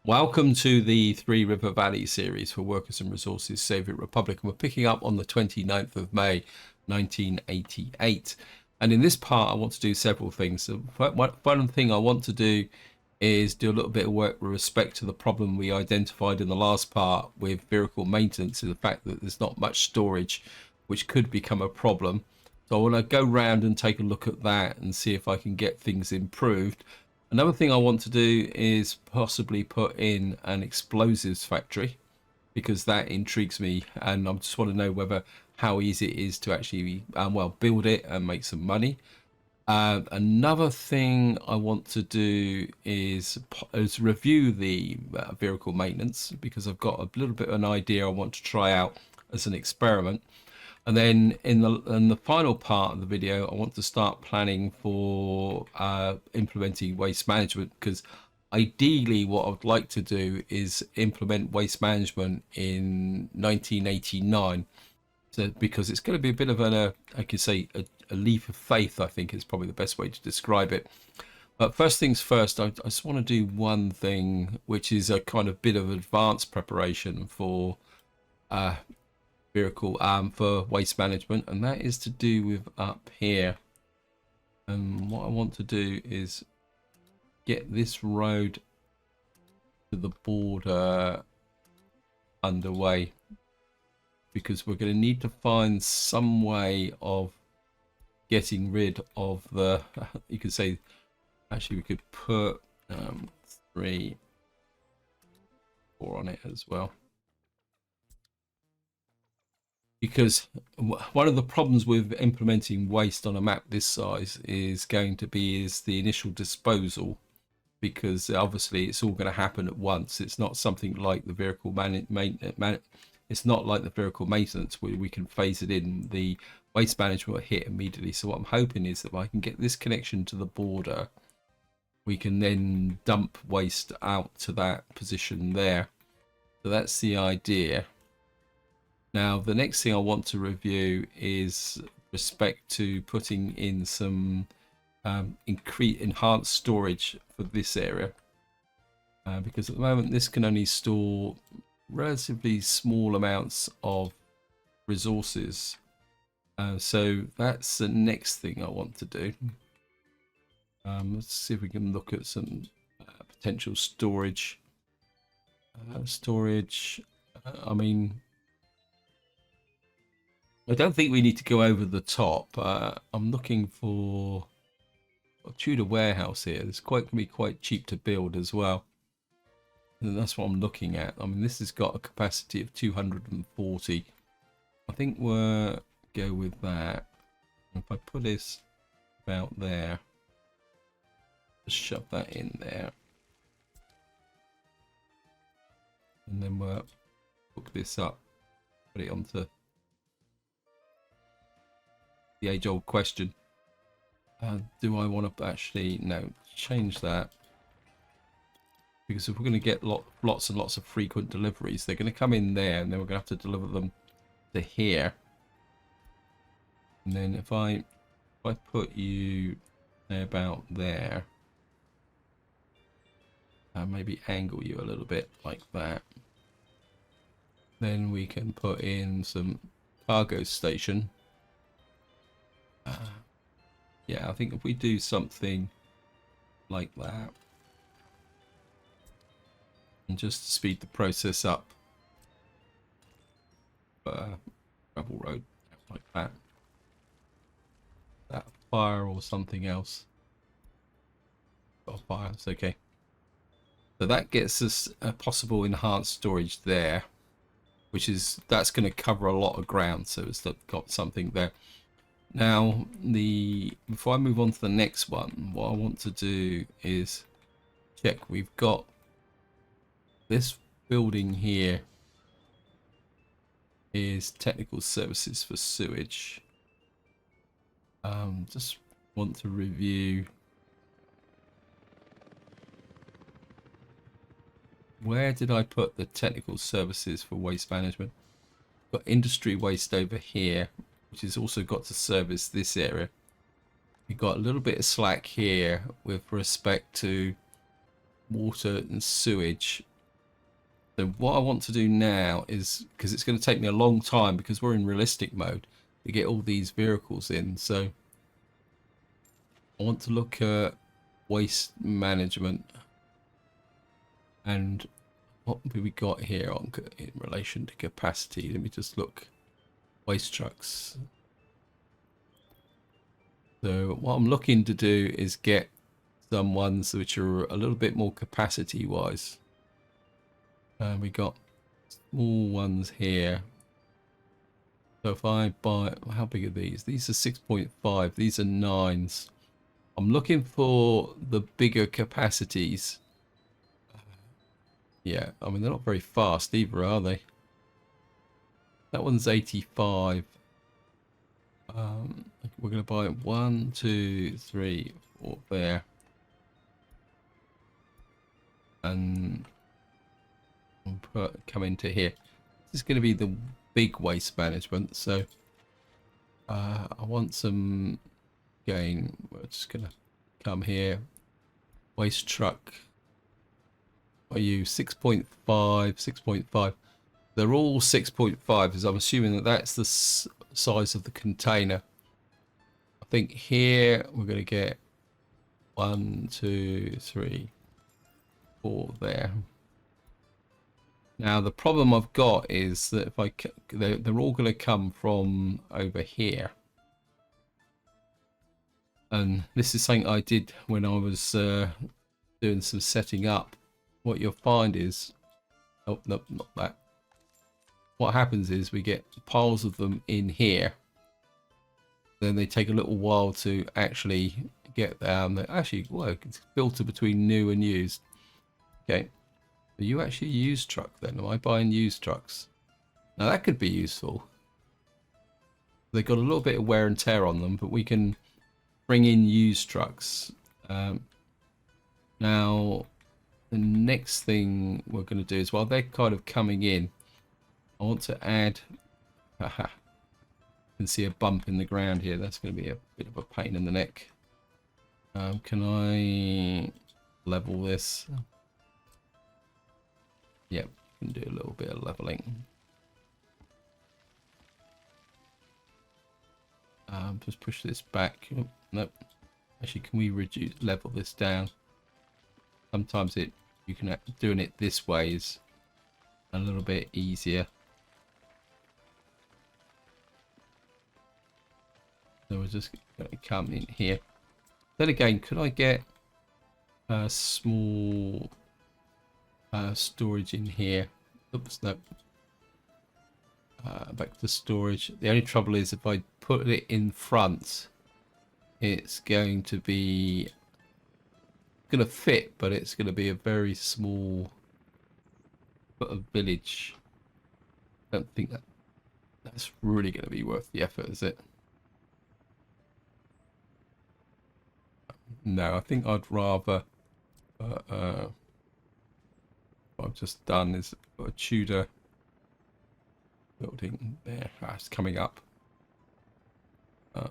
Welcome to the Three River Valley series for Workers and Resources Soviet Republic, and we're picking up on the 29th of May 1988. And in this part I want to do several things. So one thing I want to do is do a little bit of work with respect to the problem we identified in the last part with vehicle maintenance, and the fact that there's not much storage, which could become a problem. So I want to go round and take a look at that and see if I can get things improved. Another thing I want to do is possibly put in an explosives factory, because that intrigues me, and I just want to know whether how easy it is to actually build it and make some money. Another thing I want to do is review the vehicle maintenance, because I've got a little bit of an idea I want to try out as an experiment. And then in the final part of the video, I want to start planning for implementing waste management, because ideally what I'd like to do is implement waste management in 1989. So, because it's going to be a bit of I could say a leap of faith, I think is probably the best way to describe it. But first things first, I just want to do one thing, which is a kind of bit of advanced preparation for vehicle for waste management, and that is to do with up here. And what I want to do is get this road to the border underway, because we're going to need to find some way of getting rid of the you could say, actually we could put 3, 4 on it as well. Because one of the problems with implementing waste on a map this size is going to be the initial disposal, because obviously it's all going to happen at once. It's not something like the vehicle it's not like the vehicle maintenance where we can phase it in. The waste management will hit immediately. So what I'm hoping is that if I can get this connection to the border, we can then dump waste out to that position there. So that's the idea. Now, the next thing I want to review is respect to putting in some enhanced storage for this area, because at the moment this can only store relatively small amounts of resources. So that's the next thing I want to do. Let's see if we can look at some potential storage. I mean, I don't think we need to go over the top. I'm looking for a Tudor warehouse here. It's can be quite cheap to build as well. And that's what I'm looking at. I mean, this has got a capacity of 240. I think we'll go with that. If I put this about there, just shove that in there. And then we'll hook this up, put it onto the age-old question. Do I want to actually, no, change that? Because if we're going to get lots and lots of frequent deliveries, they're going to come in there, and then we're going to have to deliver them to here. And then if I put you about there, maybe angle you a little bit like that, then we can put in some cargo station. Yeah, I think if we do something like that, and just speed the process up, gravel road like that, fire or something else. Got a fire, it's okay. So that gets us a possible enhanced storage there, that's going to cover a lot of ground. So it's got something there. Now, before I move on to the next one, what I want to do is check. We've got this building here is technical services for sewage. Just want to review where did I put the technical services for waste management. Got industry waste over here, which has also got to service this area. We've got a little bit of slack here with respect to water and sewage, So what I want to do now is, because it's going to take me a long time because we're in realistic mode to get all these vehicles in. So I want to look at waste management and what have we got here on in relation to capacity. Let me just look. Waste trucks. So what I'm looking to do is get some ones which are a little bit more capacity wise. We got small ones here. So if I buy, how big are these? These are 6.5. These are 9s. I'm looking for the bigger capacities. Yeah, I mean, they're not very fast either, are they? That one's 85. We're going to buy 1, 2, 3, 4 there. And come into here. This is going to be the big waste management. So I want some gain. We're just going to come here. Waste truck. Are you 6.5, 6.5? They're all 6.5, as I'm assuming that that's the size of the container. I think here we're going to get 1, 2, 3, 4 there. Now the problem I've got is that if they're all going to come from over here, and this is something I did when I was doing some setting up. What you'll find is, oh no, not that. What happens is we get piles of them in here. Then they take a little while to actually get down. They actually work. It's filter between new and used. Okay. Are you actually a used truck then? Am I buying used trucks? Now that could be useful. They've got a little bit of wear and tear on them, but we can bring in used trucks. Now, the next thing we're going to do is, while they're kind of coming in, I want to add... Haha. You can see a bump in the ground here. That's going to be a bit of a pain in the neck. Can I level this? Yep, can do a little bit of leveling. Just push this back. Oh, nope. Actually, can we level this down? Sometimes you can doing it this way is a little bit easier. So we're just going to come in here. Then again, could I get a small storage in here? Oops, no. Back to storage. The only trouble is if I put it in front, it's going to fit, but it's going to be a very small village. I don't think that's really going to be worth the effort, is it? No, I think I'd rather what I've just done is a Tudor building there. It's coming up. Okay,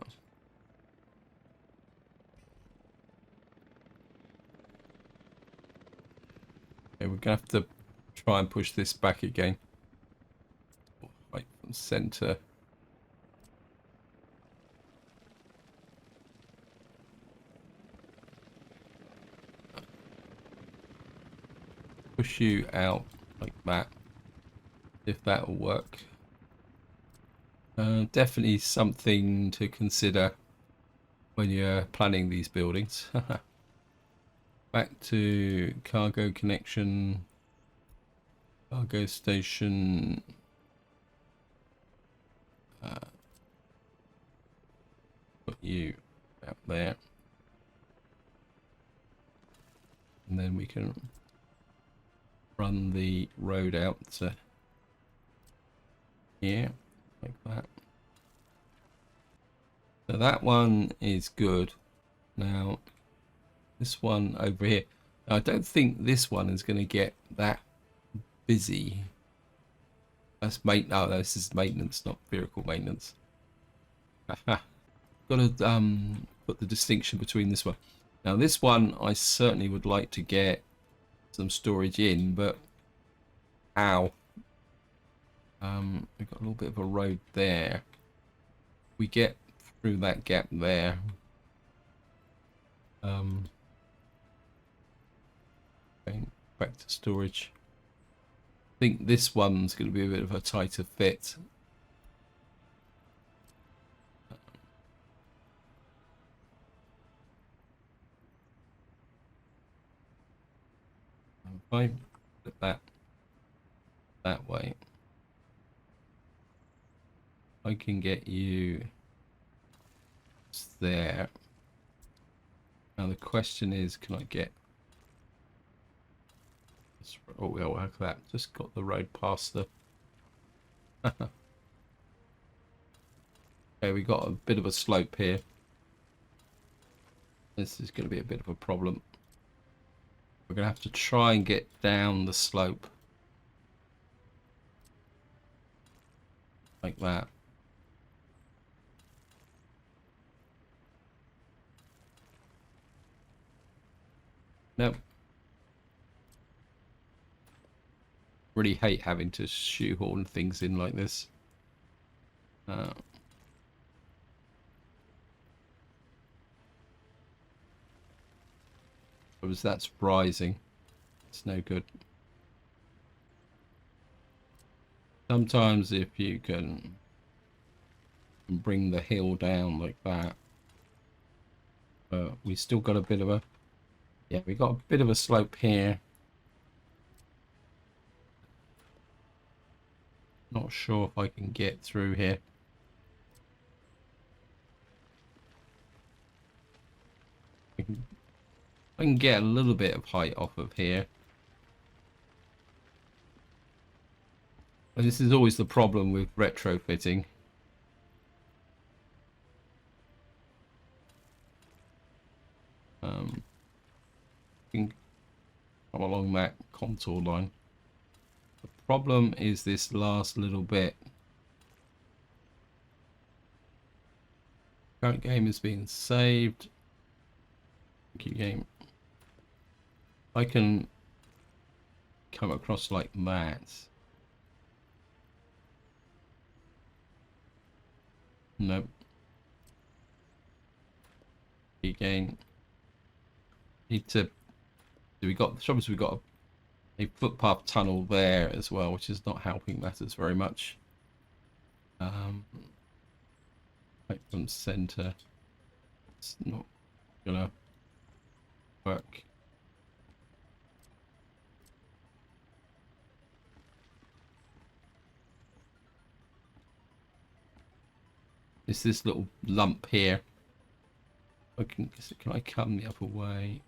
we're gonna have to try and push this back again. Right from center. Push you out like that, if that will work. Definitely something to consider when you're planning these buildings. Back to cargo connection, cargo station. Put you out there, and then we can run the road out to here, like that. So that one is good. Now, this one over here. Now, I don't think this one is going to get that busy. That's no, this is maintenance, not vehicle maintenance. Got to put the distinction between this one. Now, this one I certainly would like to get some storage in, but Ow. We've got a little bit of a road there. We get through that gap there. Going back to storage. I think this one's going to be a bit of a tighter fit. If I put that way, I can get you there. Now the question is, can I get? Oh, well, look at that. Just got the road past the. Okay, we got a bit of a slope here. This is going to be a bit of a problem. We're going to have to try and get down the slope. Like that. Nope. Really hate having to shoehorn things in like this. Because that's rising. It's no good. Sometimes if you can bring the hill down like that. We still got a bit of a... Yeah, we got a bit of a slope here. Not sure if I can get through here. I can get a little bit of height off of here. And this is always the problem with retrofitting. Can come along that contour line. The problem is this last little bit. Current game is being saved. Thank you, game. I can come across like that. Nope. Again. Need to. We got the trouble is we got a footpath tunnel there as well, which is not helping matters very much. Right from center. It's not gonna work. It's this little lump here. Can I come the other way?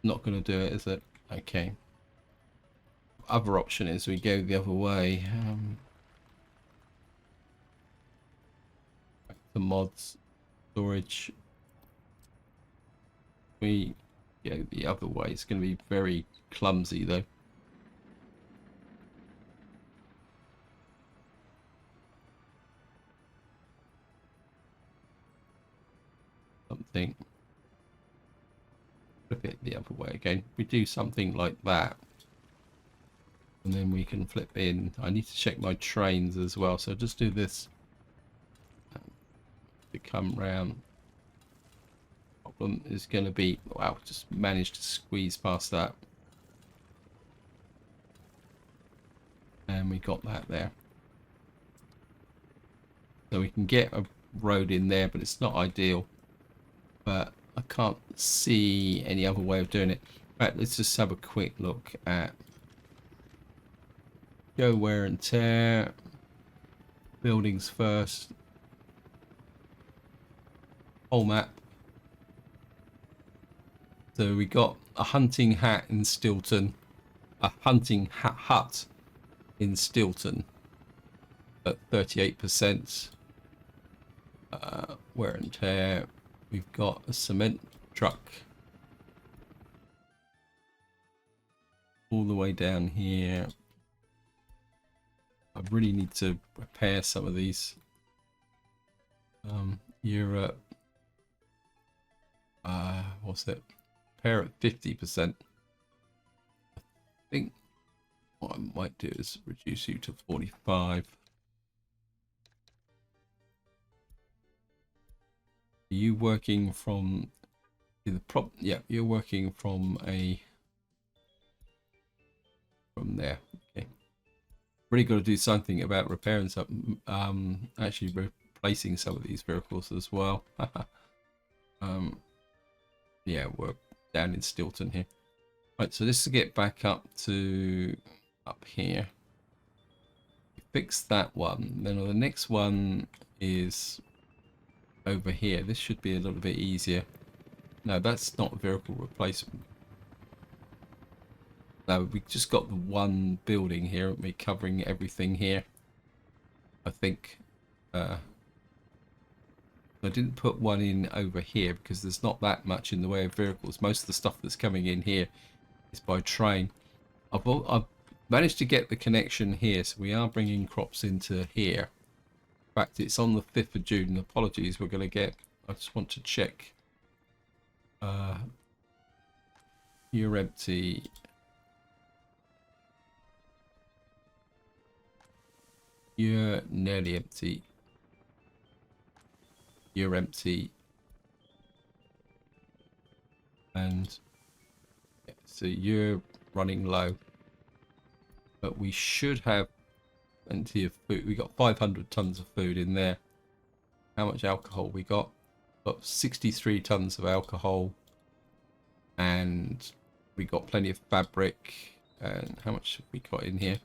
Not going to do it, is it? Okay. Other option is we go the other way. Back to mods, storage. We go the other way. It's going to be very clumsy though. Something. Flip it the other way again. We do something like that. And then we can flip in. I need to check my trains as well. So just do this. To come round. Problem is going to be, wow, just managed to squeeze past that. And we got that there. So we can get a road in there, but it's not ideal. But I can't see any other way of doing it. Right, let's just have a quick look at go wear and tear. Buildings first. Whole map. So we got a hunting hat in Stilton, a hunting hut in Stilton at 38%. Wear and tear. We've got a cement truck all the way down here. I really need to repair some of these. Europe. What's it? Repair at 50%. I think what I might do is reduce you to 45. Are you working from the prop? Yeah, you're working from there. Okay. Really got to do something about repairing some, actually replacing some of these vehicles as well. Yeah, we're down in Stilton here. Right, so this to get back up to up here. Fix that one. Then the next one is over here. This should be a little bit easier. No, that's not vehicle replacement. No, we just got the one building here, aren't we, covering everything here. I think I didn't put one in over here because there's not that much in the way of vehicles. Most of the stuff that's coming in here is by train. I've managed to get the connection here, so we are bringing crops into here. In fact, it's on the 5th of June. Apologies, we're going to get... I just want to check. You're empty. You're nearly empty. You're empty. And yeah, so you're running low. But we should have plenty of food. We got 500 tons of food in there. How much alcohol we got? Got 63 tons of alcohol. And we got plenty of fabric. And how much have we got in here?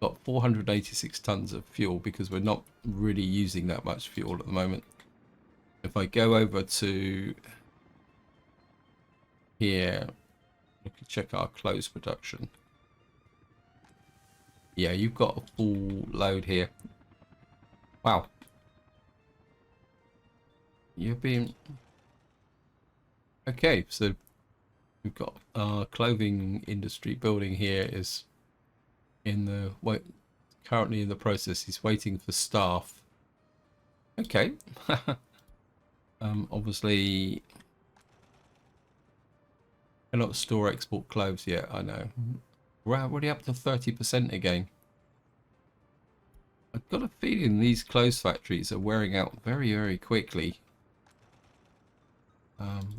Got 486 tons of fuel because we're not really using that much fuel at the moment. If I go over to here, we can check our clothes production. Yeah, you've got a full load here. Wow. You've been... Okay, so we've got our clothing industry building here is in the currently in the process. He's waiting for staff. Okay. Obviously cannot store export clothes yet. I know. We're already up to 30% again. I've got a feeling these clothes factories are wearing out very, very quickly.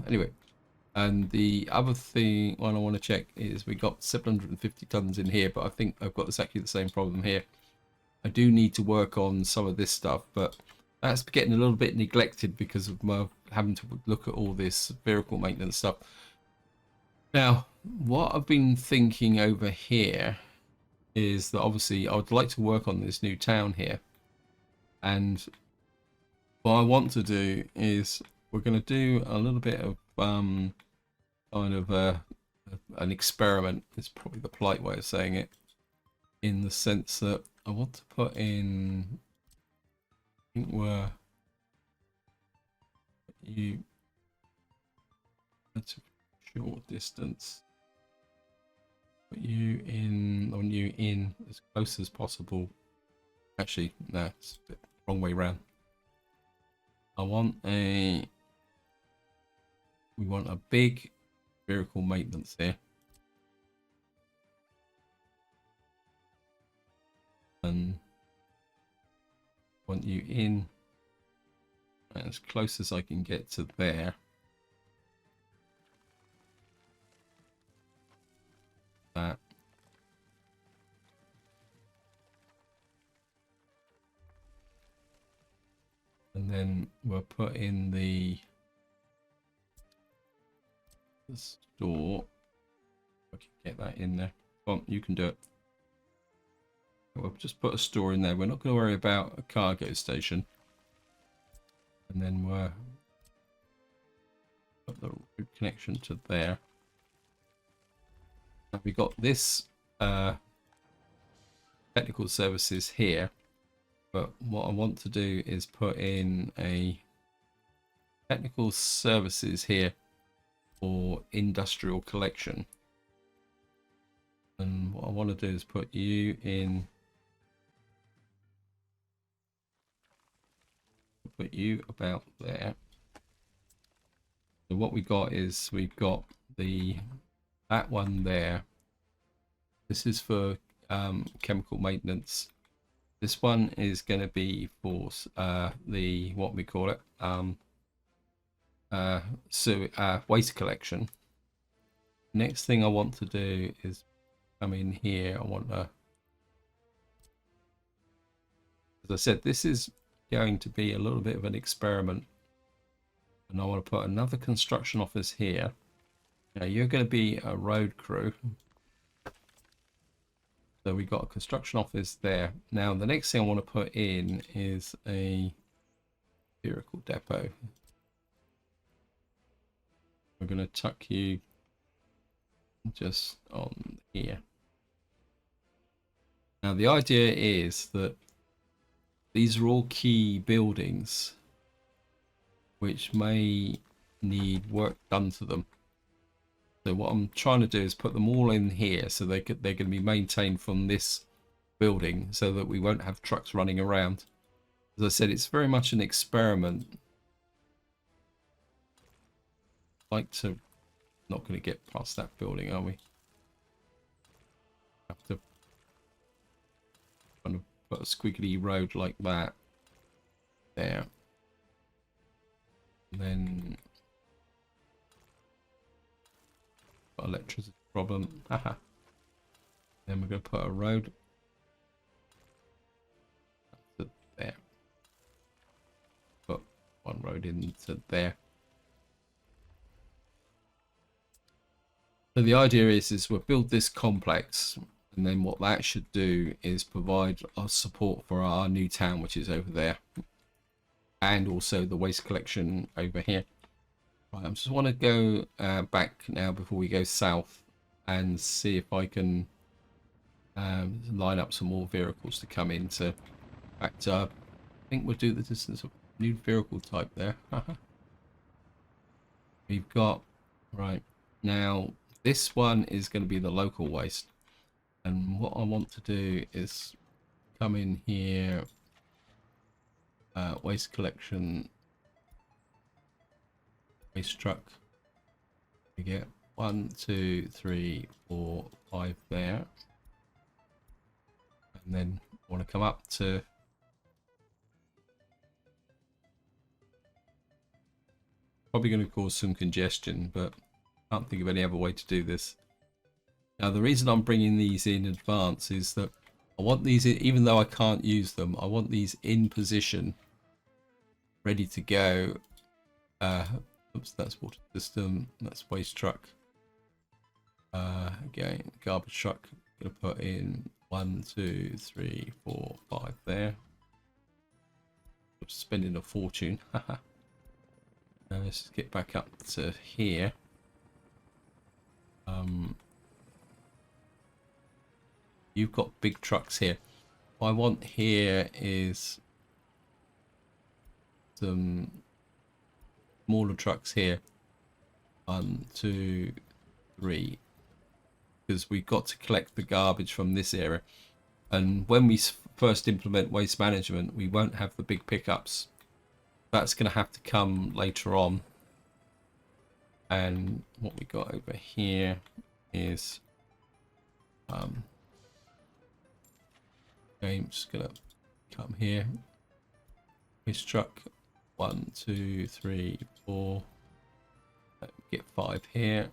Anyway, and the other one I want to check is we got 750 tons in here, but I think I've got exactly the same problem here. I do need to work on some of this stuff, but that's getting a little bit neglected because of my having to look at all this vehicle maintenance stuff. Now, what I've been thinking over here is that obviously I would like to work on this new town here. And what I want to do is we're going to do a little bit of kind of an experiment. It's probably the polite way of saying it, in the sense that I want to put in, I think that's a short distance. Put you in as close as possible. Actually, no, it's a bit wrong way around. We want a big vehicle maintenance here. And want you in as close as I can get to there. That. And then we'll put in the store. I can get that in there. Well, you can do it. We'll just put a store in there. We're not going to worry about a cargo station. And then we'll put the road connection to there. Now we got this technical services here. But what I want to do is put in a technical services here for industrial collection. And what I want to do is put you in, put you about there. So what we got is we've got that one there. This is for chemical maintenance. This one is going to be for the, what we call it, waste collection. Next thing I want to do is come in here. I want to, as I said, this is going to be a little bit of an experiment, and I want to put another construction office here. Now you're going to be a road crew. So we've got a construction office there. Now the next thing I want to put in is a vehicle depot. We're going to tuck you just on here. Now the idea is that these are all key buildings which may need work done to them. So what I'm trying to do is put them all in here, so they're going to be maintained from this building, so that we won't have trucks running around. As I said, it's very much an experiment. Like to, not going to get past that building, are we? Have to kind of put a squiggly road like that there, and then electricity problem. Haha. Then we're going to put a road to there. Put one road into there. So the idea is we'll build this complex, and then what that should do is provide our support for our new town, which is over there, and also the waste collection over here. Right, I just want to go back now before we go south and see if I can line up some more vehicles to come into. In fact, I think we'll do the distance of new vehicle type there. We've got, right, now this one is going to be the local waste. And what I want to do is come in here, waste collection, waste truck. We get 1, 2, 3, 4, 5 there. And then I want to come up to probably going to cause some congestion, but I can't think of any other way to do this. Now the reason I'm bringing these in advance is that I want these, even though I can't use them, I want these in position, ready to go. Oops, that's water system, that's waste truck. Again, garbage truck, gonna put in 1, 2, 3, 4, 5 there. I'm spending a fortune. Now let's get back up to here. You've got big trucks here. What I want here is some smaller trucks here. 1, 2, 3. Because we've got to collect the garbage from this area. And when we first implement waste management, we won't have the big pickups. That's going to have to come later on. And what we got over here is okay, I'm just gonna come here. Waste truck 1, 2, 3, 4. Get 5 here,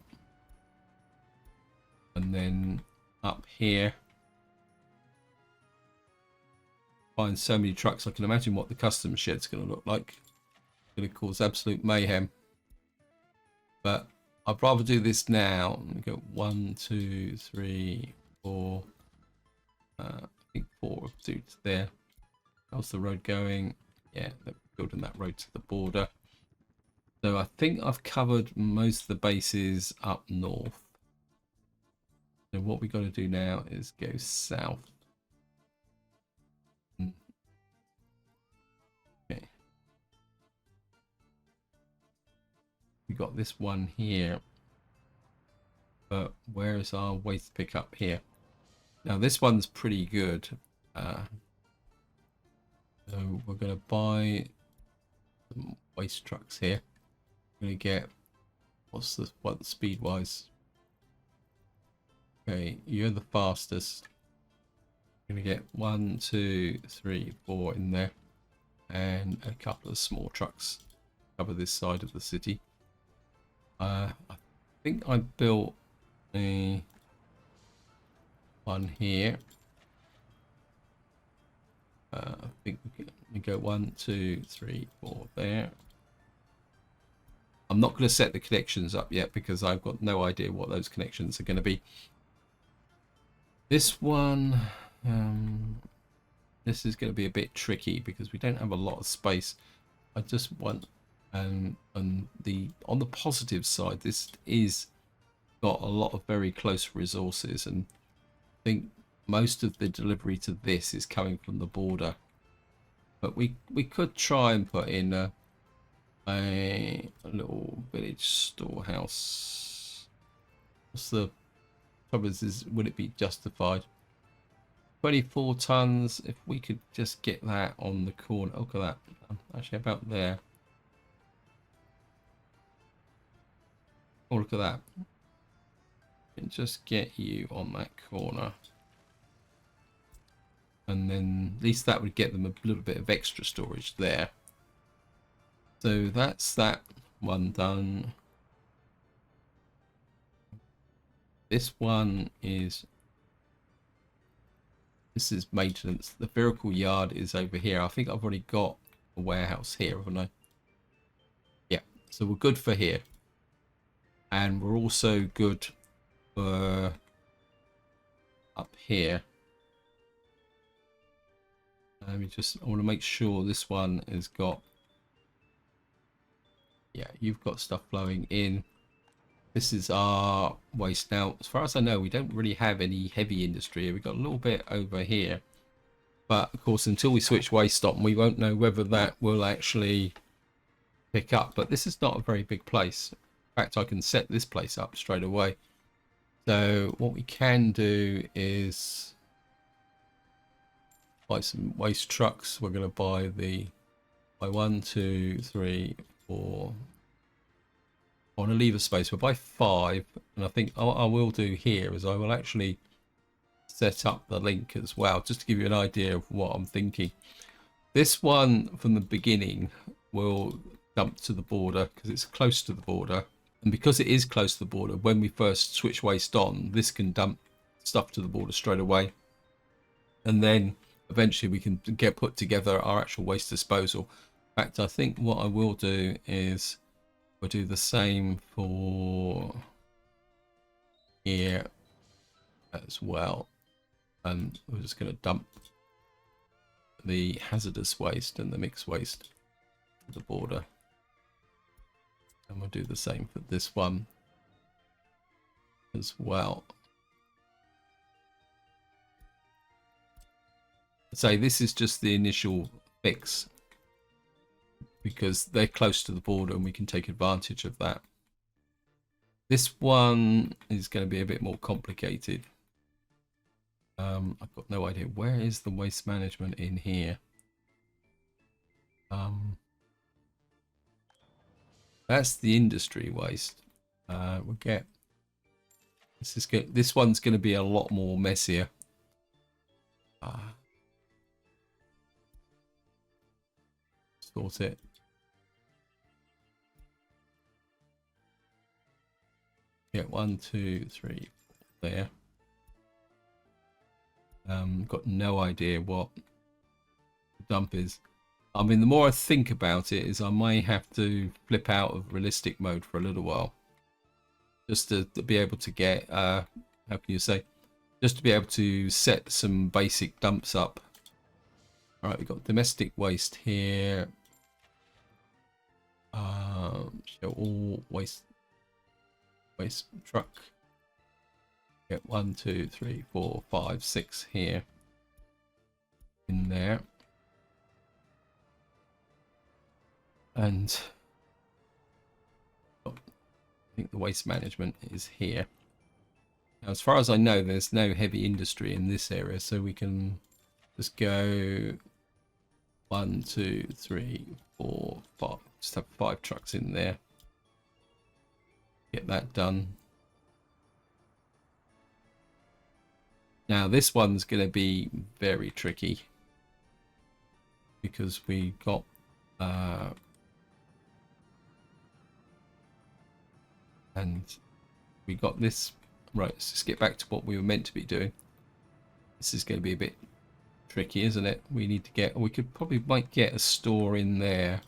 and then up here. Find so many trucks. I can imagine what the customs shed's going to look like. It's going to cause absolute mayhem. But I'd rather do this now. I'm going to go 1, 2, 3, 4. I think 4 to there. How's the road going? Yeah, they're building that road to the border. So I think I've covered most of the bases up north. So what we got to do now is go south. Okay. We got this one here. But where is our waste pickup here? Now this one's pretty good. So we're going to buy some waste trucks here. We're going to get, what's the speed wise? Okay, you're the fastest. I'm gonna get 1, 2, 3, 4 in there, and a couple of small trucks cover this side of the city. I think I built a one here. I think we go 1, 2, 3, 4 there. I'm not going to set the connections up yet because I've got no idea what those connections are going to be. This one, this is going to be a bit tricky because we don't have a lot of space. I just want, on the positive side, this is got a lot of very close resources, and I think most of the delivery to this is coming from the border. But we could try and put in a little village storehouse. What's the trouble is would it be justified? 24 tons. If we could just get that on the corner. Oh, look at that. Actually, about there. Oh, look at that. And just get you on that corner. And then at least that would get them a little bit of extra storage there. So that's that one done. This one is, this is maintenance. The vehicle yard is over here. I think I've already got a warehouse here, haven't I? Yeah, so we're good for here. And we're also good for up here. Let me just, I want to make sure this one has got, yeah, you've got stuff flowing in. This is our waste. Now, as far as I know, we don't really have any heavy industry. We've got a little bit over here. But, of course, until we switch waste on, we won't know whether that will actually pick up. But this is not a very big place. In fact, I can set this place up straight away. So what we can do is buy some waste trucks. We're going to buy 1, 2, 3, 4. I want to leave a space. We'll buy 5, and I think what I will do here is I will actually set up the link as well, just to give you an idea of what I'm thinking. This one from the beginning will dump to the border because it's close to the border, and because it is close to the border, when we first switch waste on, this can dump stuff to the border straight away, and then eventually we can get put together our actual waste disposal. In fact, I think what I will do is we'll do the same for here as well, and we're just going to dump the hazardous waste and the mixed waste to the border, and we'll do the same for this one as well. So this is just the initial fix because they're close to the border and we can take advantage of that. This one is going to be a bit more complicated. I've got no idea. Where is the waste management in here? That's the industry waste. We'll get this one's going to be a lot more messier. Sort it. Get 1, 2, 3, 4 there. Got no idea what the dump is. I mean, the more I think about it, is I may have to flip out of realistic mode for a little while, just to be able to get how can you say, just to be able to set some basic dumps up. All right, we've got domestic waste here. Show all waste truck. Get 1, 2, 3, 4, 5, 6 here in there, and I think the waste management is here. Now, as far as I know, there's no heavy industry in this area, so we can just go 1, 2, 3, 4, 5. Just have 5 trucks in there. Get that done. Now this one's going to be very tricky because we got and we got this right. Let's just get back to what we were meant to be doing. This is going to be a bit tricky, isn't it? We need to get, we could probably might get a store in there.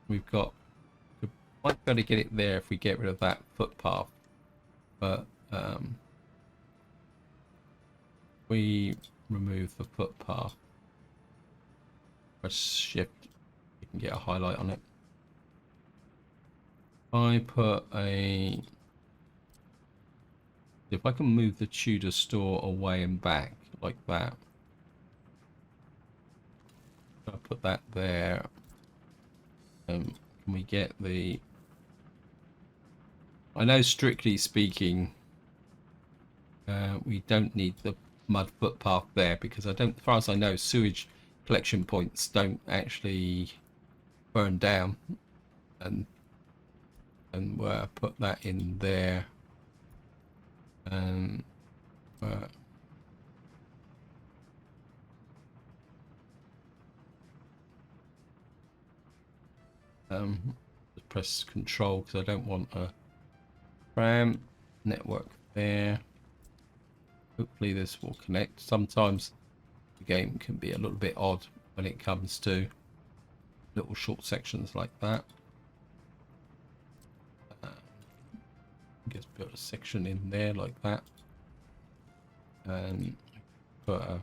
We've got, we might be able to get it there if we get rid of that footpath, but we remove the footpath, press shift, you can get a highlight on it. I put a, if I can move the Tudor store away and back like that, I'll put that there. Can we get the, I know strictly speaking we don't need the mud footpath there because I don't, as far as I know, sewage collection points don't actually burn down, and put that in there, and just press control because I don't want a RAM network there. Hopefully this will connect. Sometimes the game can be a little bit odd when it comes to little short sections like that. Just put a section in there like that, and put a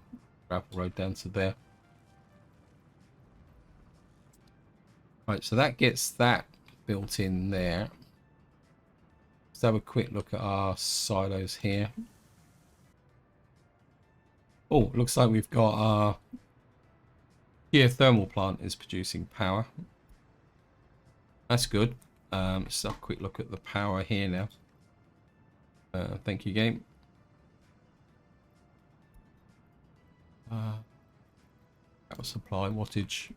gravel road down to there. Right, so that gets that built in there. Let's have a quick look at our silos here. Oh, looks like we've got our geothermal plant is producing power. That's good. Let's have a quick look at the power here now. Thank you, game. Power supply wattage.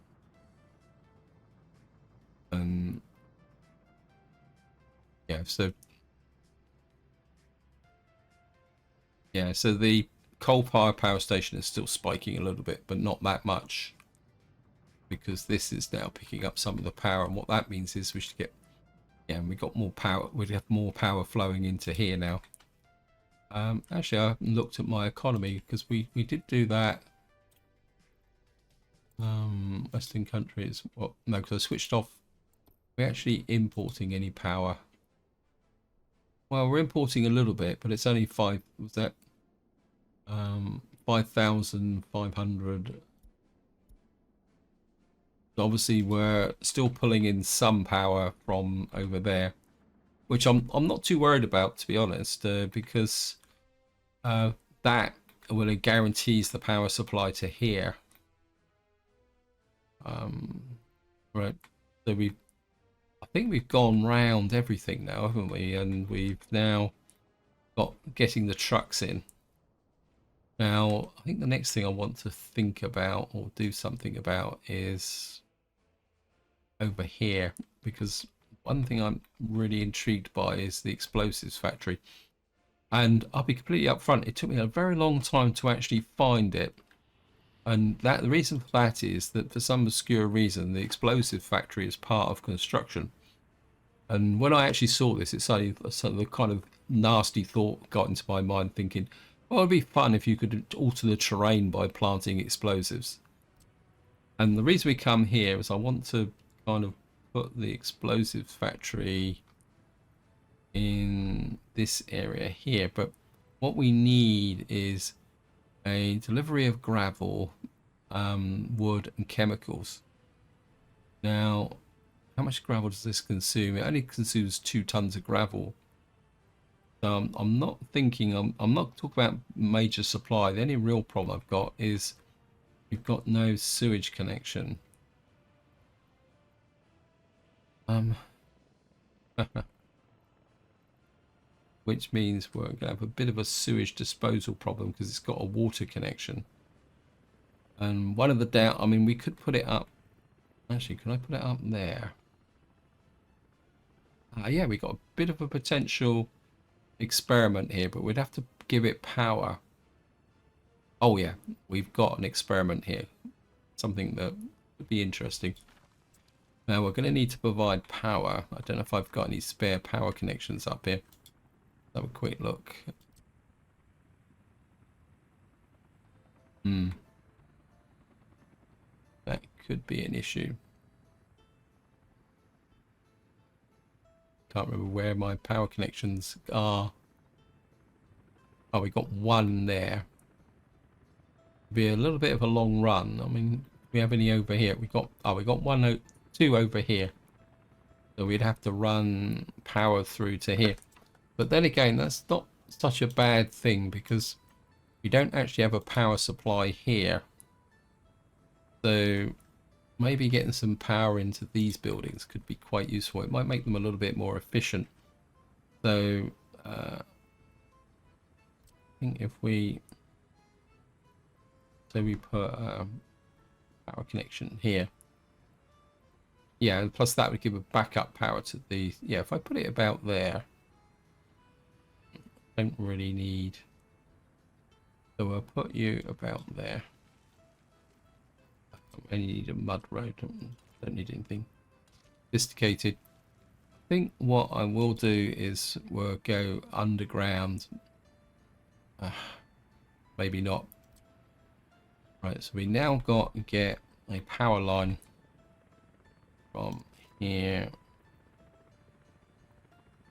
Yeah, so the coal-fired power station is still spiking a little bit, but not that much, because this is now picking up some of the power, and what that means is we should get, we got more power. We'd have more power flowing into here now. Actually, I haven't looked at my economy because we did do that. Western countries. Well, no, because I switched off. We're actually importing any power. Well, we're importing a little bit, but it's only 5,500. Obviously, we're still pulling in some power from over there, which I'm not too worried about, to be honest, because that guarantees the power supply to here. Right, so I think we've gone round everything now, haven't we? And we've now got getting the trucks in. Now, I think the next thing I want to think about or do something about is over here, because one thing I'm really intrigued by is the explosives factory. And I'll be completely upfront, it took me a very long time to actually find it. And the reason for that is that for some obscure reason, the explosive factory is part of construction. And when I actually saw this, it's suddenly the kind of nasty thought got into my mind, thinking, well, it'd be fun if you could alter the terrain by planting explosives. And the reason we come here is I want to kind of put the explosives factory in this area here. But what we need is a delivery of gravel, wood and chemicals. Now, how much gravel does this consume? It only consumes 2 tons of gravel. So I'm not thinking, I'm not talking about major supply. The only real problem I've got is we've got no sewage connection. Which means we're going to have a bit of a sewage disposal problem because it's got a water connection. And one of the I mean, we could put it up. Actually, can I put it up there? Yeah, we got a bit of a potential experiment here, but we'd have to give it power. Oh yeah, we've got an experiment here. Something that would be interesting. Now we're going to need to provide power. I don't know if I've got any spare power connections up here. Have a quick look. That could be an issue. Can't remember where my power connections are. Oh, we got one there. Be a little bit of a long run. I mean, do we have any over here? We got two over here. So we'd have to run power through to here. But then again, that's not such a bad thing because we don't actually have a power supply here. So maybe getting some power into these buildings could be quite useful. It might make them a little bit more efficient. So I think if we put a power connection here. Yeah, and plus that would give a backup power to the... Yeah, if I put it about there, don't really need... So I'll put you about there. I only need a mud road. Don't need anything sophisticated. I think what I will do is we'll go underground. Maybe not. Right, so we now got to get a power line from here.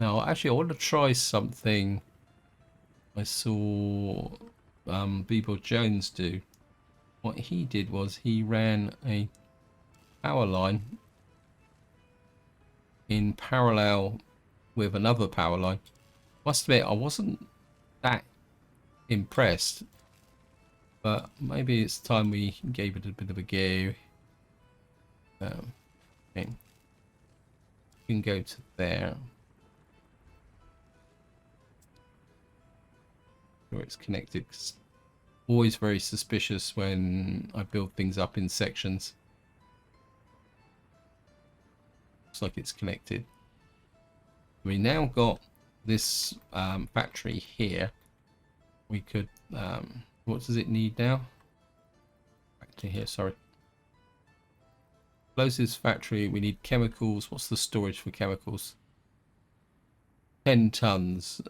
Now, actually, I want to try something I saw Bebo Jones do. What he did was he ran a power line in parallel with another power line. Must admit, I wasn't that impressed, but maybe it's time we gave it a bit of a go. Okay. You can go to there. Where it's connected. Always very suspicious when I build things up in sections. Looks like it's connected. We now got this factory here. We could what does it need now? Back to here, sorry. Close this factory. We need chemicals. What's the storage for chemicals? 10 tons.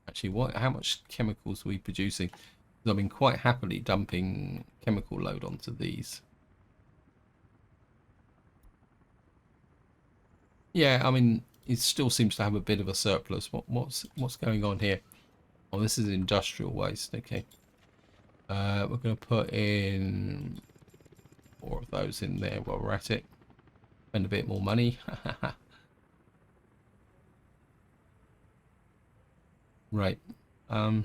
Actually, how much chemicals are we producing? Because I've been quite happily dumping chemical load onto these. Yeah, I mean, it still seems to have a bit of a surplus. What's going on here? Oh, this is industrial waste. Okay. We're going to put in 4 of those in there while we're at it. Spend a bit more money. Right. I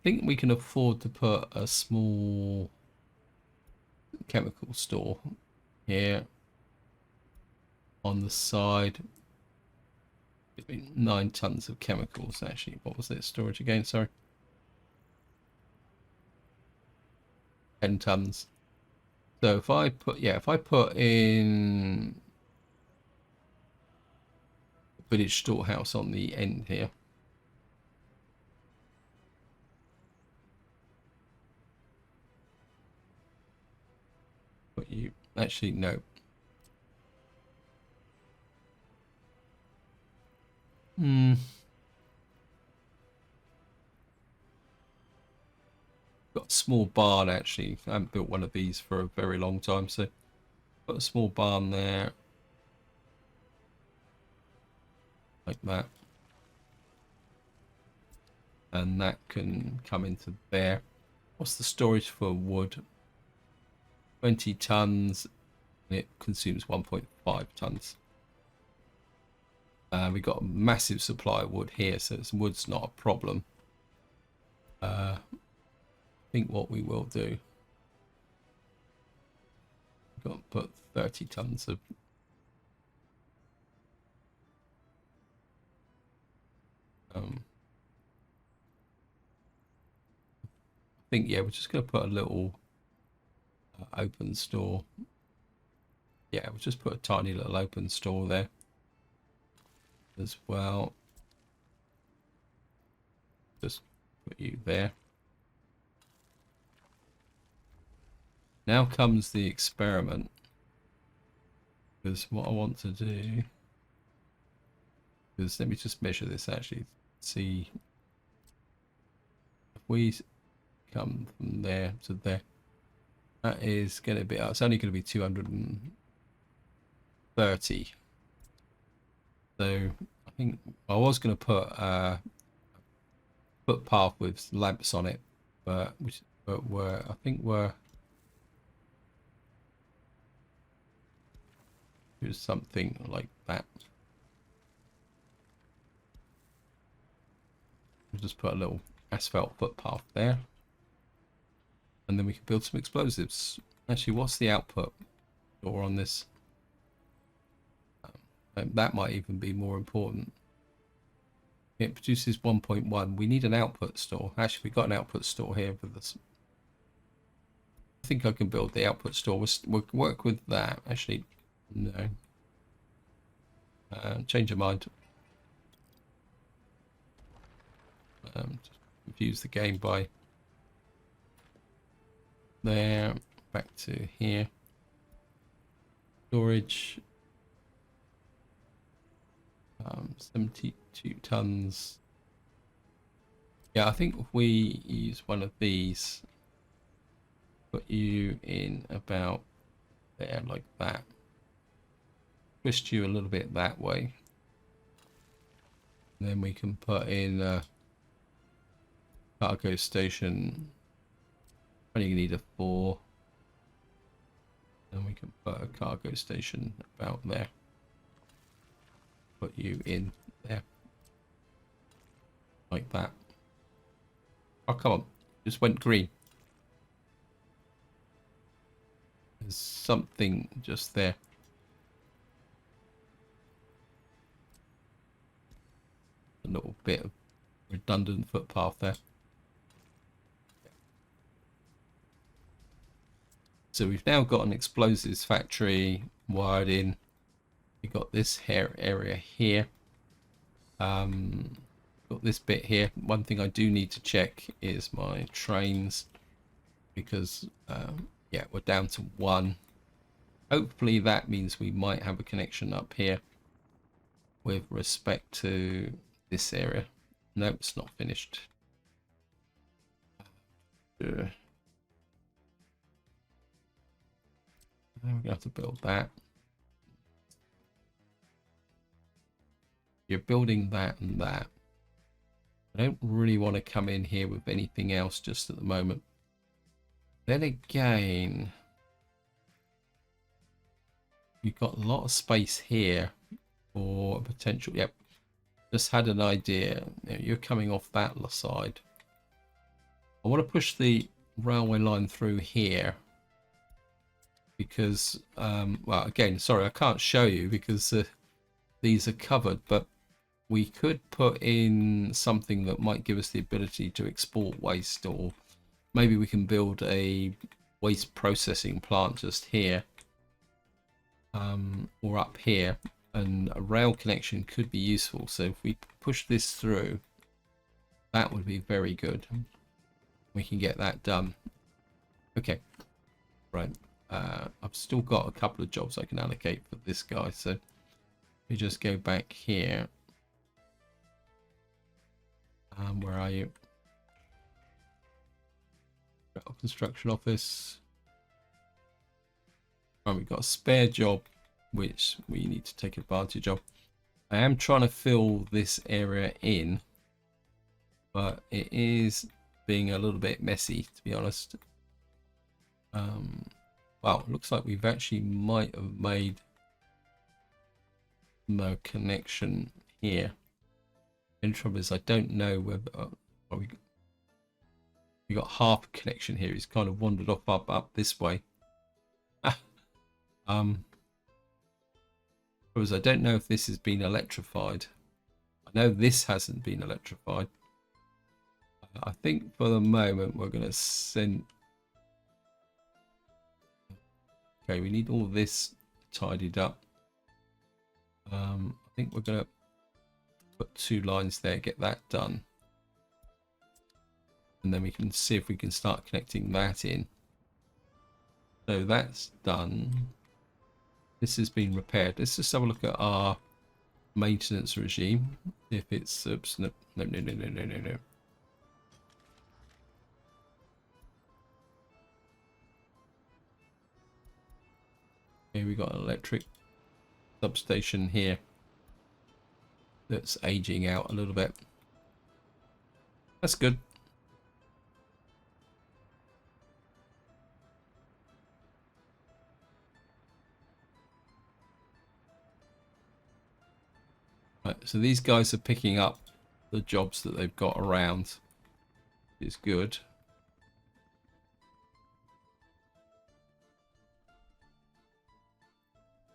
think we can afford to put a small chemical store here on the side. 9 tons of chemicals, actually. What was it? Storage again, sorry. 10 tons. So if I put in village storehouse on the end here. But you actually no. Got a small barn actually. I haven't built one of these for a very long time, so got a small barn there. Like that. And that can come into there. What's the storage for wood? 20 tons. And it consumes 1.5 tons. We've got a massive supply of wood here, so wood's not a problem. I think what we will do, we've got to put 30 tons of I think, yeah, we're just going to put a little open store. Yeah, we'll just put a tiny little open store there. as well. Just put you there. Now comes the experiment, because what I want to do is, let me just measure this actually, see if we come from there to there, that is going to be, it's only going to be 230. So I think I was going to put footpath with lamps on it, but I think we're do something like that. We'll just put a little asphalt footpath there, and then we can build some explosives. Actually, what's the output door on this? That might even be more important. It produces 1.1. We need an output store. Actually, we've got an output store here for this. I think I can build the output store. We'll work with that. Actually, no. Change your mind. Just confuse the game by there. Back to here. Storage. 72 tons. Yeah, I think if we use one of these, put you in about there, like that. Twist you a little bit that way. And then we can put in a cargo station. Only need a 4. And we can put a cargo station about there. Put you in there. Like that. Oh, come on. Just went green. There's something just there. A little bit of redundant footpath there. So we've now got an explosives factory wired in. We've got this area here. Got this bit here. One thing I do need to check is my trains, because yeah, we're down to 1. Hopefully that means we might have a connection up here with respect to this area. No, it's not finished. We're gonna have to build that. You're building that and that. I don't really want to come in here with anything else just at the moment. Then again, you've got a lot of space here for potential. Yep, just had an idea. You're coming off that side. I want to push the railway line through here because, well, again, sorry, I can't show you because these are covered, but we could put in something that might give us the ability to export waste, or maybe we can build a waste processing plant just here, or up here, and a rail connection could be useful. So if we push this through, that would be very good. We can get that done. Okay, right. I've still got a couple of jobs I can allocate for this guy, so we just go back here. Where are you? Construction office. Right, we've got a spare job which we need to take advantage of. I am trying to fill this area in, but it is being a little bit messy, to be honest. Well, it looks like we've actually might have made no connection here. The trouble is I don't know whether we got half a connection here. He's kind of wandered off up this way. Because I don't know if this has been electrified. I know this hasn't been electrified. I think for the moment we're going to send. Okay, we need all this tidied up. I think we're going to Put 2 lines there, get that done. And then we can see if we can start connecting that in. So that's done. This has been repaired. Let's just have a look at our maintenance regime. If it's oops, no. Here we got an electric substation here that's aging out a little bit. That's good. Right, so these guys are picking up the jobs that they've got around. It's good.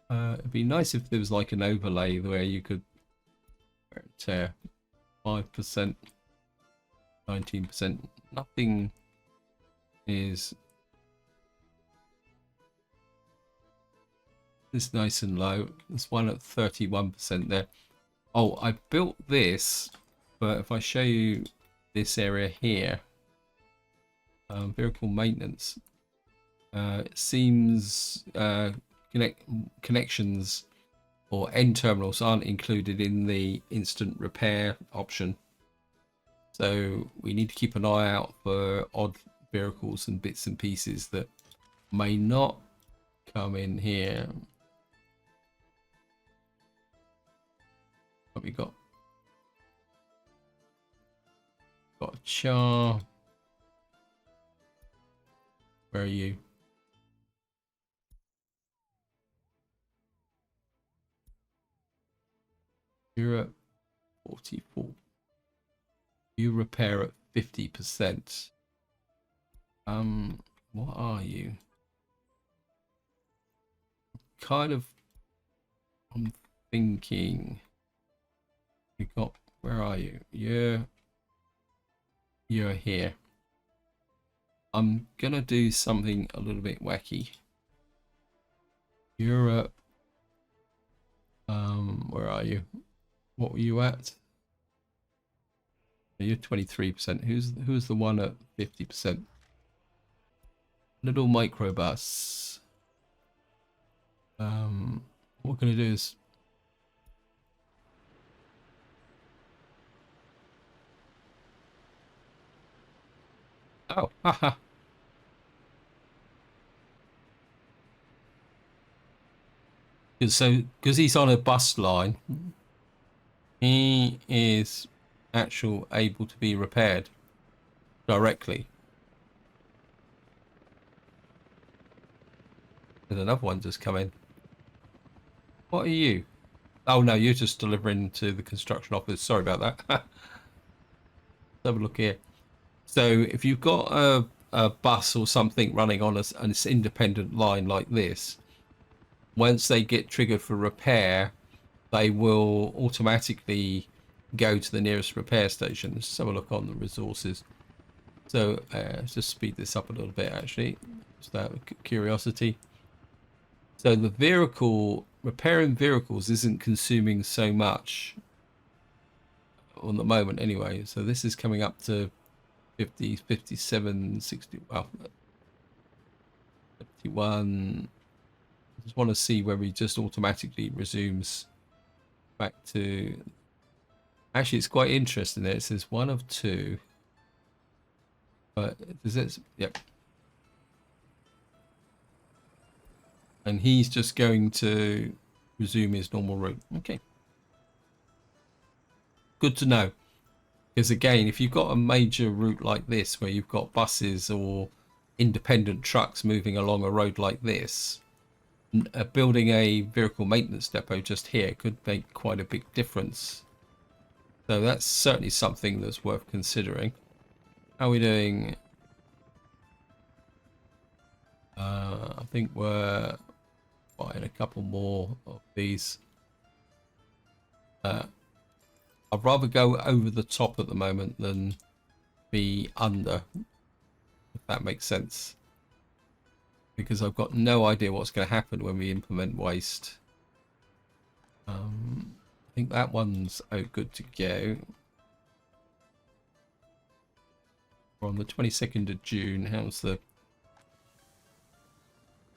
It'd be nice if there was like an overlay where you could tear 5%, 19%. Nothing is this nice and low. There's one at 31% there. Oh, I built this, but if I show you this area here, vehicle maintenance, it seems connections or end terminals aren't included in the instant repair option. So we need to keep an eye out for odd vehicles and bits and pieces that may not come in here. What we got? Got a char. Where are you? You're at 44. You repair at 50%. What are you? Kind of, I'm thinking you got, where are you? You're here. I'm gonna do something a little bit wacky. You're at, where are you? What were you at? You're 23%. Who's the one at 50%? Little microbus. What we're gonna do is oh, haha. Because he's on a bus line, he is able to be repaired directly. There's another one just come in. What are you? Oh no, you're just delivering to the construction office. Sorry about that. Let's have a look here. So if you've got a bus or something running on an independent line like this, once they get triggered for repair, they will automatically go to the nearest repair station. Let's have a look on the resources. So let's just speed this up a little bit actually, just out of curiosity. So the vehicle, repairing vehicles isn't consuming so much on the moment anyway. So this is coming up to 50, 57, 60, well, 51. I just want to see where he just automatically resumes back to. Actually, it's quite interesting there. It says 1 of 2. But does it? Yep. And he's just going to resume his normal route. Okay. Good to know. Because again, if you've got a major route like this, where you've got buses or independent trucks moving along a road like this, building a vehicle maintenance depot just here could make quite a big difference. So that's certainly something that's worth considering. How are we doing? I think we're buying a couple more of these. I'd rather go over the top at the moment than be under, if that makes sense. Because I've got no idea what's going to happen when we implement waste. think that one's good to go. We're on the 22nd of June. How's the...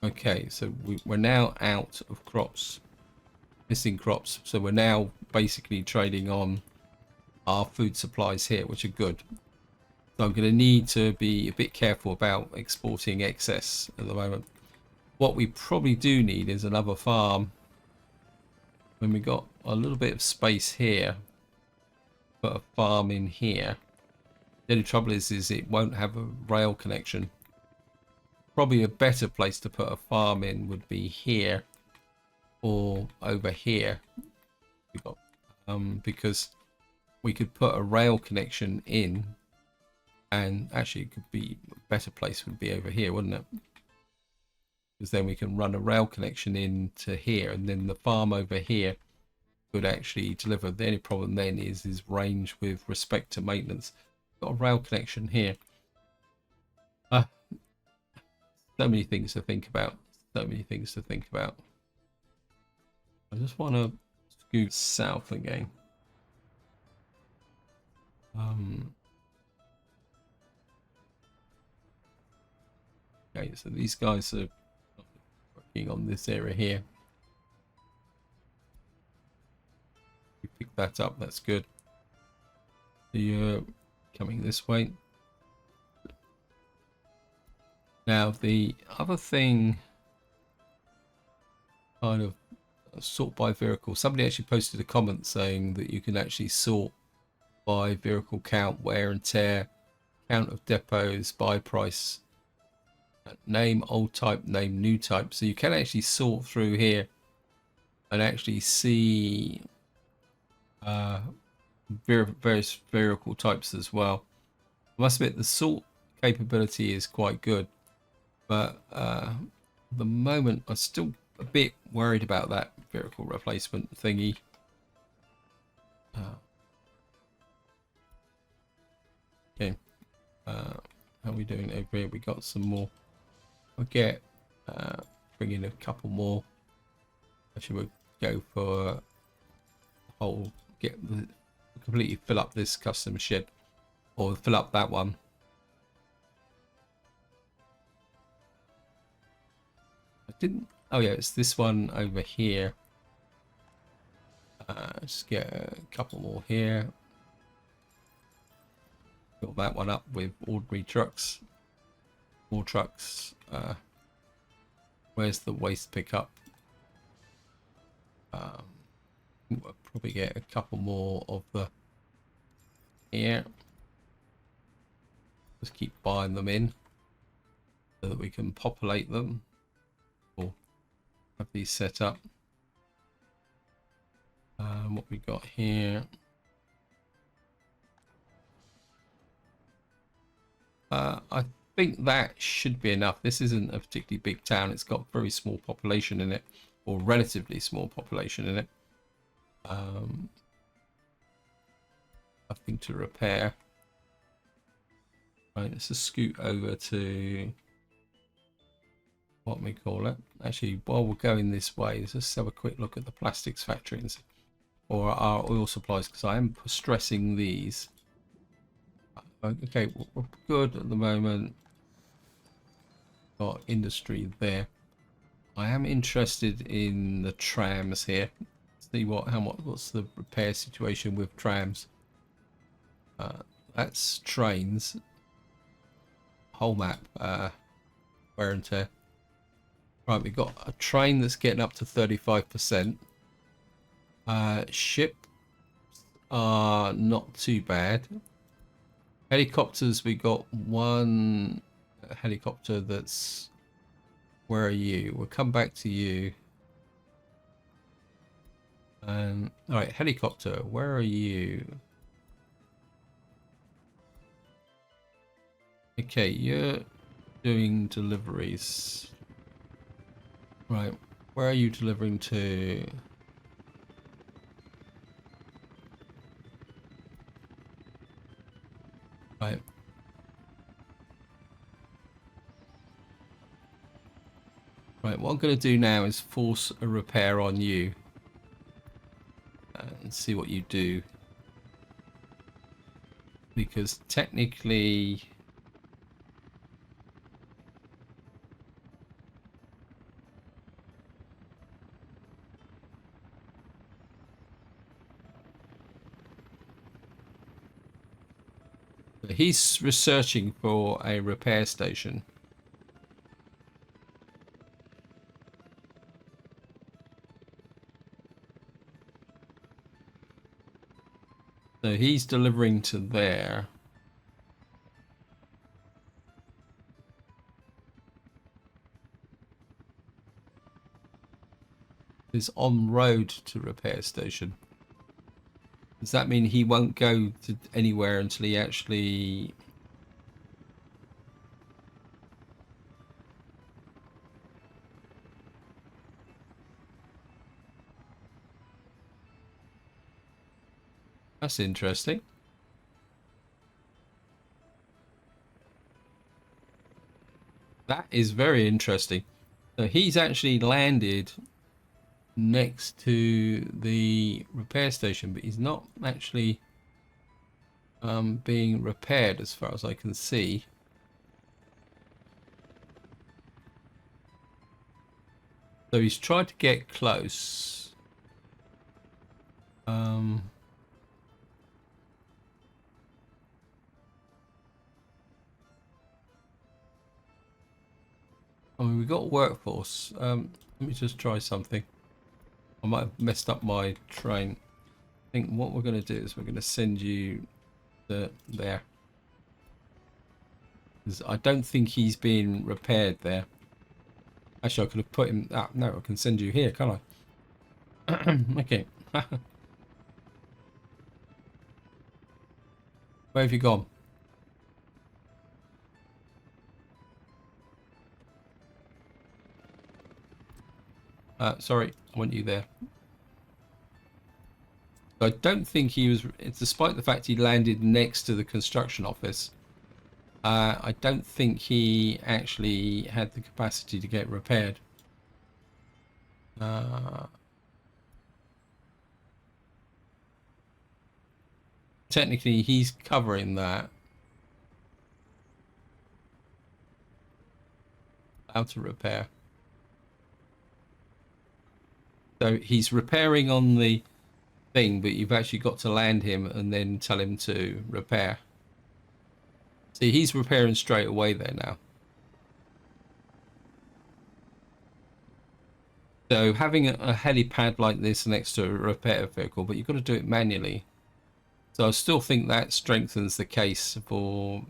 Okay, so we're now out of crops, missing crops. So we're now basically trading on our food supplies here, which are good. So I'm going to need to be a bit careful about exporting excess at the moment. What we probably do need is another farm. When we got a little bit of space here, put a farm in here. The only trouble is it won't have a rail connection. Probably a better place to put a farm in would be here or over here. We got because we could put a rail connection in, and actually it could be a better place would be over here, wouldn't it? Because then we can run a rail connection into here, and then the farm over here could actually deliver. The only problem then is range with respect to maintenance. Got a rail connection here. So many things to think about. So many things to think about. I just want to scoot south again. Okay, so these guys are working on this area here. We pick that up, that's good. You're coming this way. Now the other thing, kind of sort by vehicle. Somebody actually posted a comment saying that you can actually sort by vehicle count, wear and tear, count of depots, by price, name, old type, name, new type. So you can actually sort through here and actually see various vehicle types as well. I must admit the sort capability is quite good, but at the moment I'm still a bit worried about that vehicle replacement thingy. Okay, how are we doing over here? We got some more. We'll get bring in a couple more. Actually, we'll go for a whole, completely fill up this custom shed, or fill up that one. I didn't. Oh yeah, it's this one over here. Just get a couple more here. Fill that one up with ordinary trucks. More trucks. Where's the waste pickup? We'll probably get a couple more of the here. Just keep buying them in so that we can populate them or have these set up. What we got here? I think that should be enough. This isn't a particularly big town. It's got very small population in it, or relatively small population in it. Nothing to repair. Right, let's just scoot over to what we call it. Actually, while we're going this way, let's just have a quick look at the plastics factories or our oil supplies, because I am stressing these. Okay, we're good at the moment. Got industry there. I am interested in the trams here. See what's the repair situation with trams. That's trains. Whole map. Wear and tear. Right, we've got a train that's getting up to 35%. Ships are not too bad. Helicopters, we got one helicopter that's... Where are you? We'll come back to you. Alright, helicopter, where are you? Okay, you're doing deliveries. Right, where are you delivering to? Right. Right, what I'm going to do now is force a repair on you. and see what you do, because technically he's researching for a repair station. So he's delivering to there. Is en road to repair station. Does that mean he won't go to anywhere until he actually... That's interesting. That is very interesting. So he's actually landed next to the repair station, but he's not actually being repaired as far as I can see. So he's tried to get close. I mean, we've got workforce. Let me just try something. I might have messed up my train. I think what we're going to do is we're going to send you there. I don't think he's being repaired there. Actually, I could have put him... Ah, no, I can send you here, can't I? Okay. Where have you gone? Sorry, I want you there. I don't think he was... Despite the fact he landed next to the construction office, I don't think he actually had the capacity to get repaired. Technically, he's covering that. How to repair. So he's repairing on the thing, but you've actually got to land him and then tell him to repair. See, he's repairing straight away there now. So having a helipad like this next to a repair vehicle, but you've got to do it manually. So I still think that strengthens the case for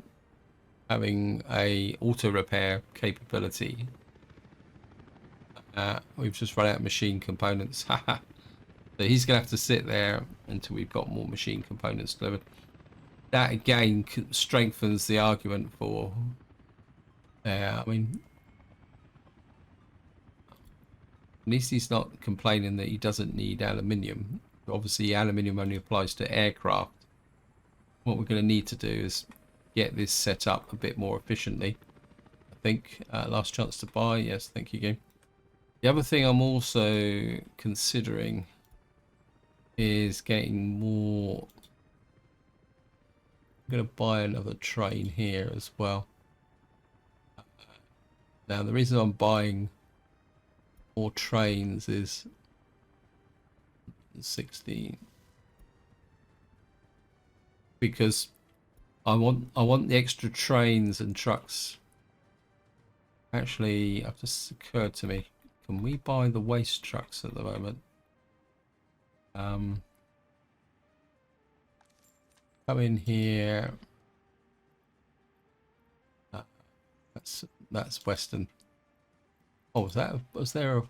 having a auto repair capability. We've just run out of machine components. So he's going to have to sit there until we've got more machine components delivered. That again strengthens the argument for... I mean... At least he's not complaining that he doesn't need aluminium. Obviously, aluminium only applies to aircraft. What we're going to need to do is get this set up a bit more efficiently. I think last chance to buy. Yes, thank you, game. The other thing I'm also considering is getting more... I'm going to buy another train here as well. Now, the reason I'm buying more trains is 16, because I want the extra trains and trucks. Actually, it just occurred to me, can we buy the waste trucks at the moment? Come in here. That's Western. Oh, was there a...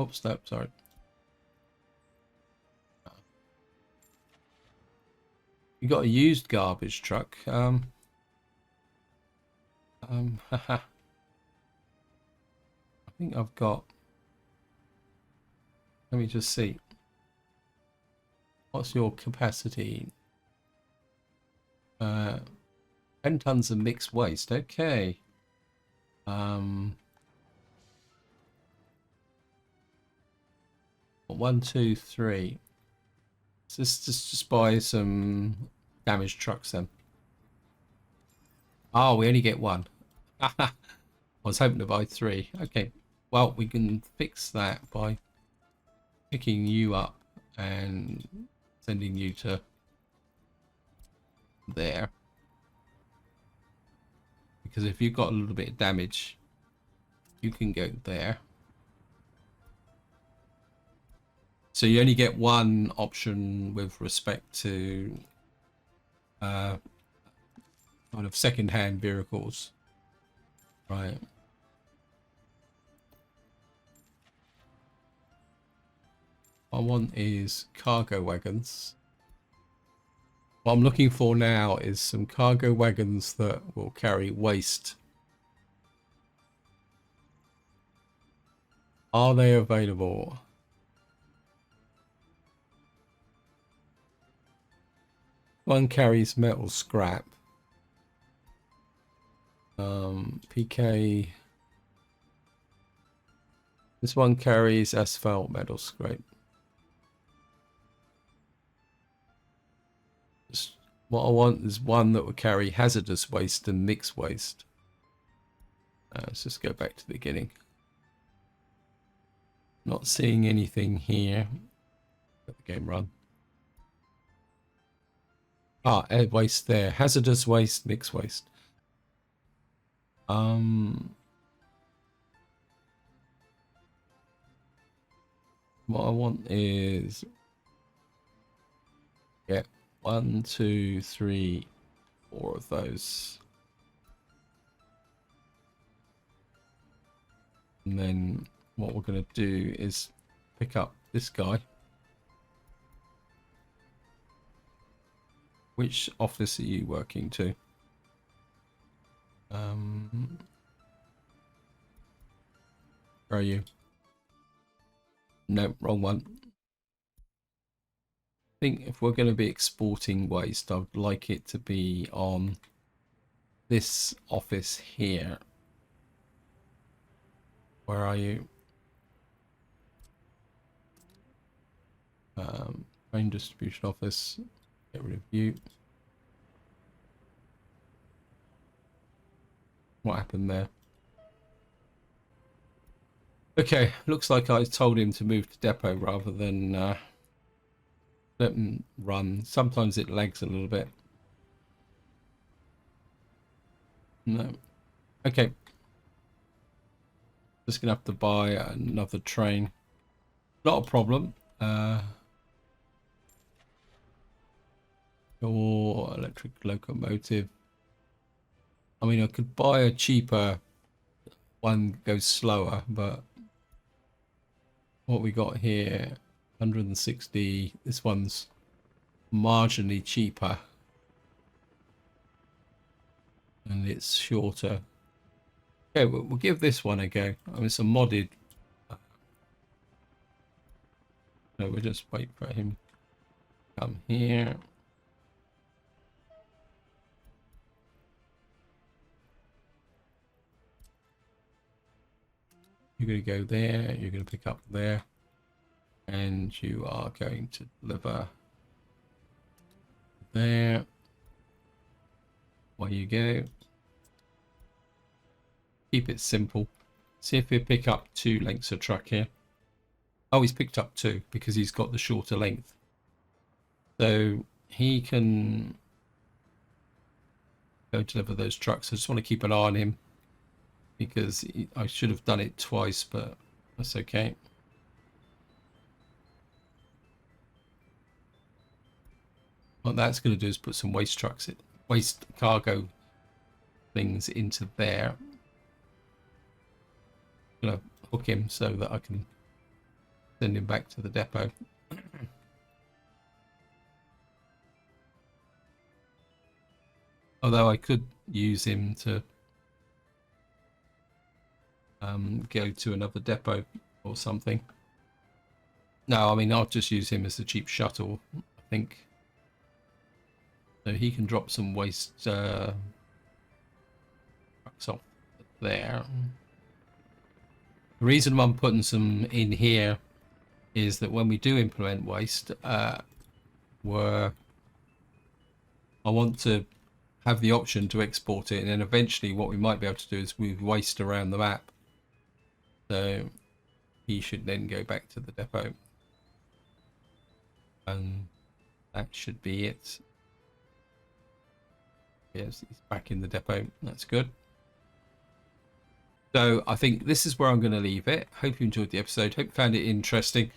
Oops, no, sorry. You got a used garbage truck. I think I've got... Let me just see. What's your capacity? 10 tons of mixed waste. Okay. 1, 2, 3. Just buy some damaged trucks then. Oh, we only get one. I was hoping to buy three. Okay, well, we can fix that by picking you up and sending you to there. Because if you've got a little bit of damage, you can go there. So you only get one option with respect to kind of second-hand vehicles, right? What I want is cargo wagons. What I'm looking for now is some cargo wagons that will carry waste. Are they available? One carries metal scrap. PK. This one carries asphalt metal scrap. What I want is one that will carry hazardous waste and mixed waste. Let's just go back to the beginning. Not seeing anything here. Let the game run. Ah, air waste there. Hazardous waste, mixed waste. What I want is, yeah, 1, 2, 3, 4 of those. And then what we're going to do is pick up this guy. Which office are you working to? Where are you? No, wrong one. I think if we're going to be exporting waste, I'd like it to be on this office here. Where are you? Train distribution office. Get rid of you. What happened there? Okay, looks like I told him to move to depot rather than let him run. Sometimes it lags a little bit. No. Okay. Just gonna have to buy another train. Not a problem. Or electric locomotive. I mean, I could buy a cheaper one, goes slower, but what we got here, 160. This one's marginally cheaper, and it's shorter. Okay, we'll give this one a go. I mean, it's a modded. No, we'll just wait for him to come here. You're going to go there, you're going to pick up there, and you are going to deliver there. Where you go. Keep it simple. See if we pick up 2 lengths of truck here. Oh, he's picked up 2 because he's got the shorter length. So he can go deliver those trucks. I just want to keep an eye on him, because I should have done it twice, but that's okay. What that's going to do is put some waste trucks, waste cargo things into there. I'm going to hook him so that I can send him back to the depot. Although I could use him to go to another depot or something. No, I mean, I'll just use him as a cheap shuttle, I think. So he can drop some waste trucks off there. The reason I'm putting some in here is that when we do implement waste, where I want to have the option to export it, and then eventually what we might be able to do is move waste around the map. So he should then go back to the depot, and that should be it. Yes, he's back in the depot. That's good. So I think this is where I'm going to leave it. Hope you enjoyed the episode. Hope you found it interesting.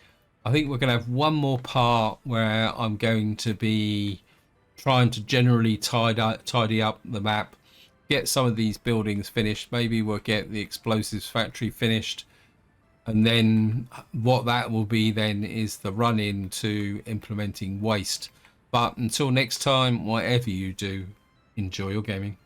I think we're going to have one more part where I'm going to be trying to generally tidy up the map, get some of these buildings finished. Maybe we'll get the explosives factory finished, and then what that will be then is the run into implementing waste. But until next time, whatever you do, enjoy your gaming.